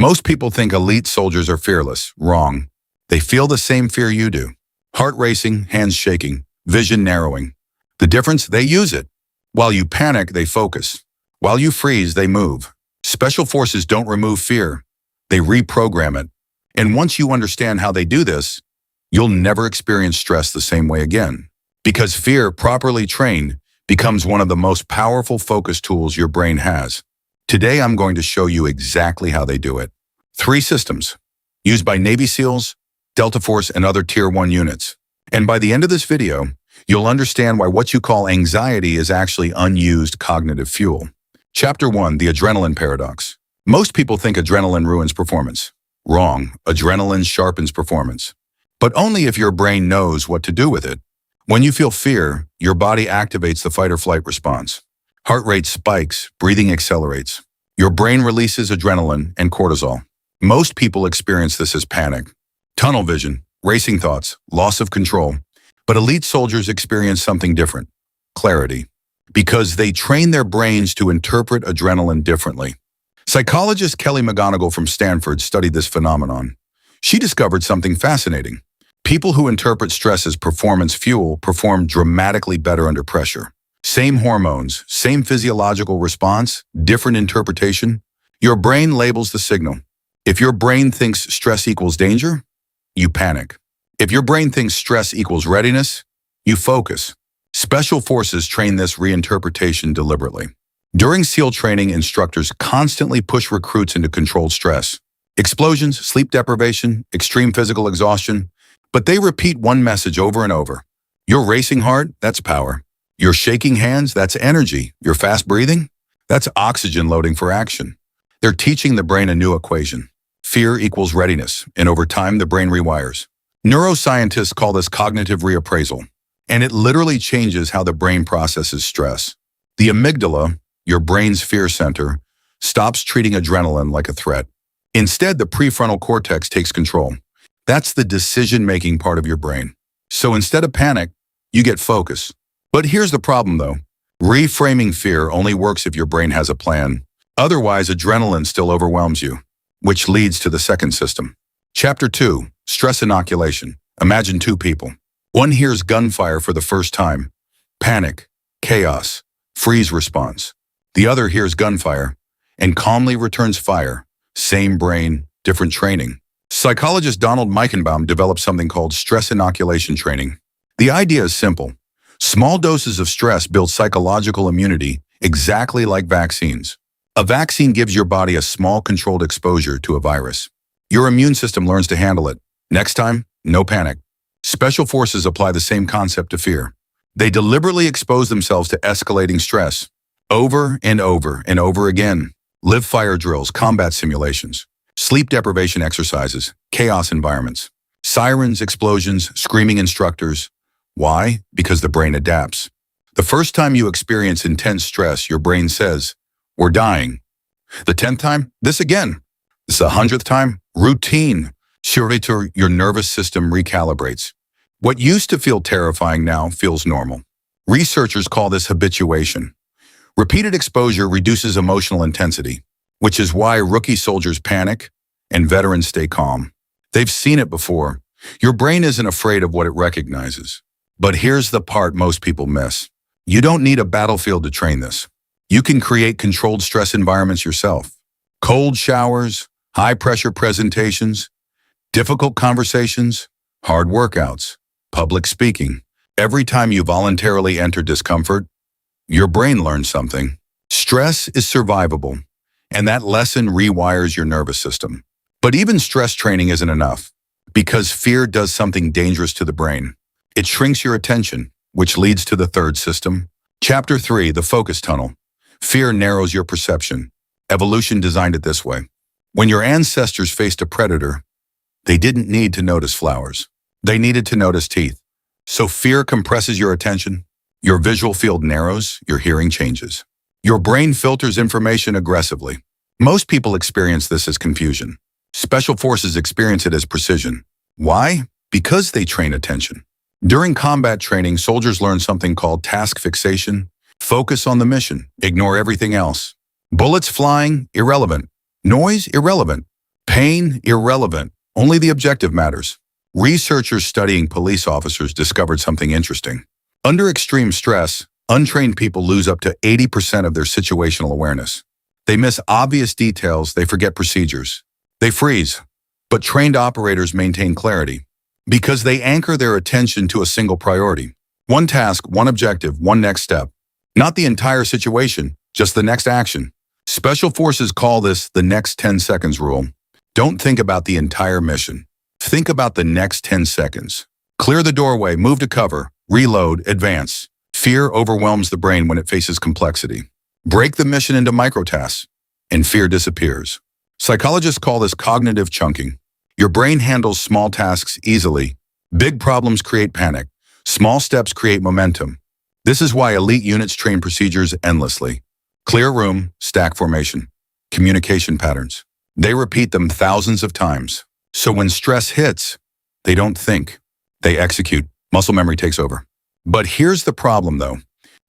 Most people think elite soldiers are fearless. Wrong. They feel the same fear you do. Heart racing, hands shaking, vision narrowing. The difference, they use it. While you panic, they focus. While you freeze, they move. Special forces don't remove fear. They reprogram it. And once you understand how they do this, you'll never experience stress the same way again. Because fear, properly trained, becomes one of the most powerful focus tools your brain has. Today, I'm going to show you exactly how they do it. 3 systems, used by Navy SEALs, Delta Force, and other Tier 1 units. And by the end of this video, you'll understand why what you call anxiety is actually unused cognitive fuel. Chapter 1, the adrenaline paradox. Most people think adrenaline ruins performance. Wrong. Adrenaline sharpens performance. But only if your brain knows what to do with it. When you feel fear, your body activates the fight or flight response. Heart rate spikes, breathing accelerates. Your brain releases adrenaline and cortisol. Most people experience this as panic, tunnel vision, racing thoughts, loss of control. But elite soldiers experience something different, clarity, because they train their brains to interpret adrenaline differently. Psychologist Kelly McGonigal from Stanford studied this phenomenon. She discovered something fascinating. People who interpret stress as performance fuel perform dramatically better under pressure. Same hormones, same physiological response, different interpretation. Your brain labels the signal. If your brain thinks stress equals danger, you panic. If your brain thinks stress equals readiness, you focus. Special forces train this reinterpretation deliberately. During SEAL training, instructors constantly push recruits into controlled stress. Explosions, sleep deprivation, extreme physical exhaustion. But they repeat one message over and over. Your racing heart, that's power. Your shaking hands, that's energy. Your fast breathing, that's oxygen loading for action. They're teaching the brain a new equation. Fear equals readiness, and over time, the brain rewires. Neuroscientists call this cognitive reappraisal, and it literally changes how the brain processes stress. The amygdala, your brain's fear center, stops treating adrenaline like a threat. Instead, the prefrontal cortex takes control. That's the decision-making part of your brain. So instead of panic, you get focus. But here's the problem, though. Reframing fear only works if your brain has a plan. Otherwise, adrenaline still overwhelms you, which leads to the second system. Chapter 2, stress inoculation. Imagine 2 people. One hears gunfire for the first time. Panic, chaos, freeze response. The other hears gunfire and calmly returns fire. Same brain, different training. Psychologist Donald Meichenbaum developed something called stress inoculation training. The idea is simple. Small doses of stress build psychological immunity exactly like vaccines. A vaccine gives your body a small controlled exposure to a virus. Your immune system learns to handle it. Next time, no panic. Special forces apply the same concept to fear. They deliberately expose themselves to escalating stress. Over and over and over again. Live fire drills, combat simulations, sleep deprivation exercises, chaos environments, sirens, explosions, screaming instructors. Why? Because the brain adapts. The first time you experience intense stress, your brain says, "We're dying." The 10th time, this again. This the 100th time, routine. Surely your nervous system recalibrates. What used to feel terrifying now feels normal. Researchers call this habituation. Repeated exposure reduces emotional intensity, which is why rookie soldiers panic and veterans stay calm. They've seen it before. Your brain isn't afraid of what it recognizes. But here's the part most people miss. You don't need a battlefield to train this. You can create controlled stress environments yourself. Cold showers, high-pressure presentations, difficult conversations, hard workouts, public speaking. Every time you voluntarily enter discomfort, your brain learns something. Stress is survivable, and that lesson rewires your nervous system. But even stress training isn't enough, because fear does something dangerous to the brain. It shrinks your attention, which leads to the third system. Chapter 3, the focus tunnel. Fear narrows your perception. Evolution designed it this way. When your ancestors faced a predator, they didn't need to notice flowers. They needed to notice teeth. So fear compresses your attention. Your visual field narrows, your hearing changes. Your brain filters information aggressively. Most people experience this as confusion. Special forces experience it as precision. Why? Because they train attention. During combat training, soldiers learn something called task fixation. Focus on the mission. Ignore everything else. Bullets flying, irrelevant. Noise, irrelevant. Pain, irrelevant. Only the objective matters. Researchers studying police officers discovered something interesting. Under extreme stress, untrained people lose up to 80% of their situational awareness. They miss obvious details, they forget procedures. They freeze. But trained operators maintain clarity because they anchor their attention to a single priority. One task, one objective, one next step. Not the entire situation, just the next action. Special forces call this the next 10 seconds rule. Don't think about the entire mission. Think about the next 10 seconds. Clear the doorway, move to cover, reload, advance. Fear overwhelms the brain when it faces complexity. Break the mission into microtasks, and fear disappears. Psychologists call this cognitive chunking. Your brain handles small tasks easily. Big problems create panic. Small steps create momentum. This is why elite units train procedures endlessly. Clear room, stack formation, communication patterns. They repeat them thousands of times. So when stress hits, they don't think. They execute. Muscle memory takes over. But here's the problem, though.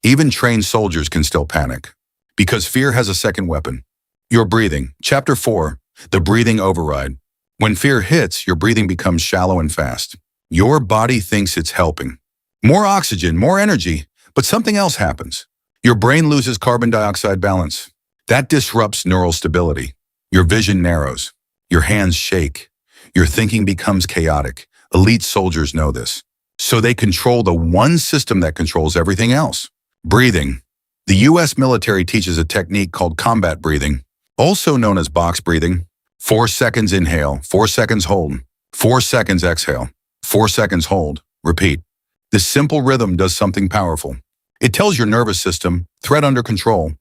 Even trained soldiers can still panic. Because fear has a second weapon. Your breathing. Chapter 4, the breathing override. When fear hits, your breathing becomes shallow and fast. Your body thinks it's helping. More oxygen, more energy, but something else happens. Your brain loses carbon dioxide balance. That disrupts neural stability. Your vision narrows. Your hands shake. Your thinking becomes chaotic. Elite soldiers know this. So they control the one system that controls everything else. Breathing. The U.S. military teaches a technique called combat breathing, also known as box breathing. 4 seconds inhale, 4 seconds hold, 4 seconds exhale, 4 seconds hold, repeat. This simple rhythm does something powerful. It tells your nervous system, threat under control.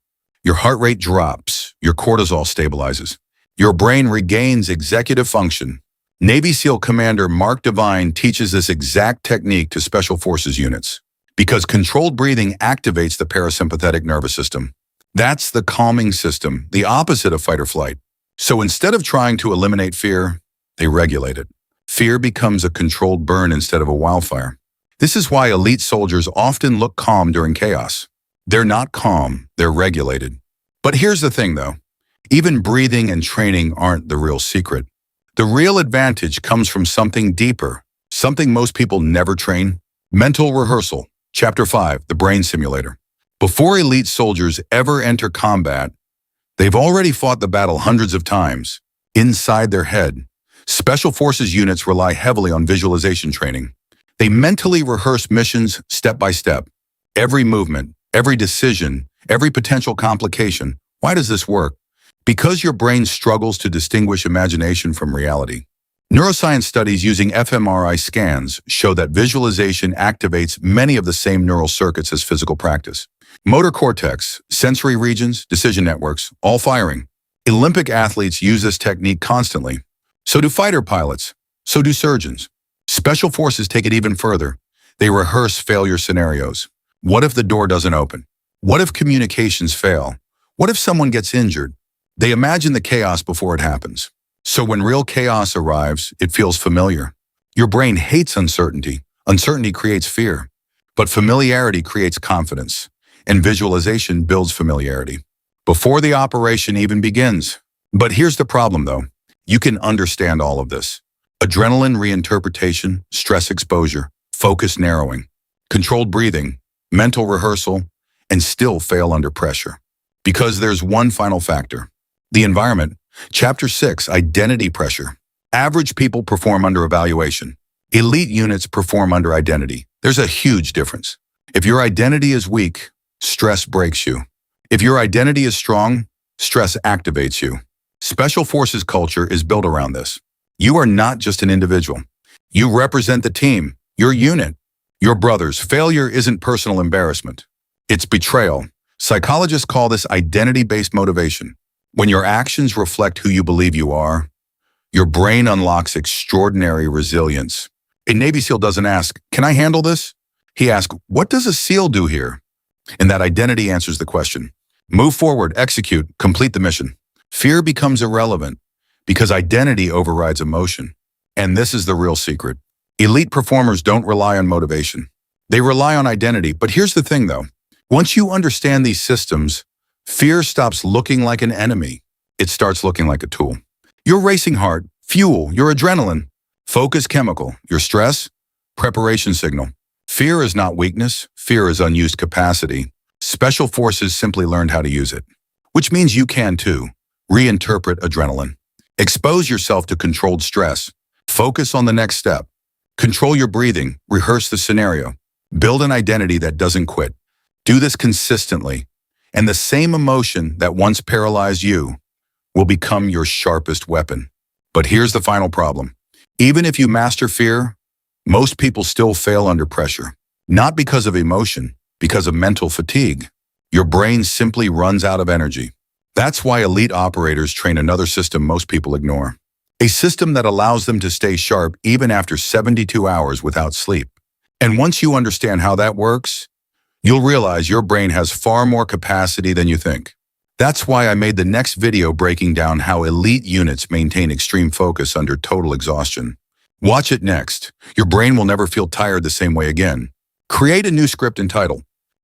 Your heart rate drops, your cortisol stabilizes. Your brain regains executive function. Navy SEAL Commander Mark Devine teaches this exact technique to Special Forces units because controlled breathing activates the parasympathetic nervous system. That's the calming system, the opposite of fight or flight. So instead of trying to eliminate fear, they regulate it. Fear becomes a controlled burn instead of a wildfire. This is why elite soldiers often look calm during chaos. They're not calm, they're regulated. But here's the thing though, even breathing and training aren't the real secret. The real advantage comes from something deeper, something most people never train. Mental rehearsal. Chapter 5, the brain simulator. Before elite soldiers ever enter combat, they've already fought the battle hundreds of times, inside their head. Special Forces units rely heavily on visualization training. They mentally rehearse missions step by step. Every movement, every decision, every potential complication. Why does this work? Because your brain struggles to distinguish imagination from reality. Neuroscience studies using fMRI scans show that visualization activates many of the same neural circuits as physical practice. Motor cortex, sensory regions, decision networks, all firing. Olympic athletes use this technique constantly. So do fighter pilots. So do surgeons. Special forces take it even further. They rehearse failure scenarios. What if the door doesn't open? What if communications fail? What if someone gets injured? They imagine the chaos before it happens. So when real chaos arrives, it feels familiar. Your brain hates uncertainty. Uncertainty creates fear. But familiarity creates confidence. And visualization builds familiarity before the operation even begins. But here's the problem though. You can understand all of this. Adrenaline reinterpretation, stress exposure, focus narrowing, controlled breathing, mental rehearsal, and still fail under pressure. Because there's one final factor. The environment. Chapter 6, identity pressure. Average people perform under evaluation. Elite units perform under identity. There's a huge difference. If your identity is weak, stress breaks you. If your identity is strong, stress activates you. Special Forces culture is built around this. You are not just an individual. You represent the team, your unit, your brothers. Failure isn't personal embarrassment. It's betrayal. Psychologists call this identity-based motivation. When your actions reflect who you believe you are, your brain unlocks extraordinary resilience. A Navy SEAL doesn't ask, "Can I handle this?" He asks, "What does a SEAL do here?" And that identity answers the question. Move forward, execute, complete the mission. Fear becomes irrelevant because identity overrides emotion. And this is the real secret. Elite performers don't rely on motivation. They rely on identity. But here's the thing though. Once you understand these systems, fear stops looking like an enemy. It starts looking like a tool. Your racing heart, fuel, your adrenaline. Focus chemical, your stress, preparation signal. Fear is not weakness, fear is unused capacity. Special forces simply learned how to use it. Which means you can too. Reinterpret adrenaline. Expose yourself to controlled stress. Focus on the next step. Control your breathing, rehearse the scenario. Build an identity that doesn't quit. Do this consistently, and the same emotion that once paralyzed you will become your sharpest weapon. But here's the final problem. Even if you master fear, most people still fail under pressure. Not because of emotion, because of mental fatigue. Your brain simply runs out of energy. That's why elite operators train another system most people ignore. A system that allows them to stay sharp even after 72 hours without sleep. And once you understand how that works, you'll realize your brain has far more capacity than you think. That's why I made the next video breaking down how elite units maintain extreme focus under total exhaustion. Watch it next. Your brain will never feel tired the same way again. Create a new script entitled,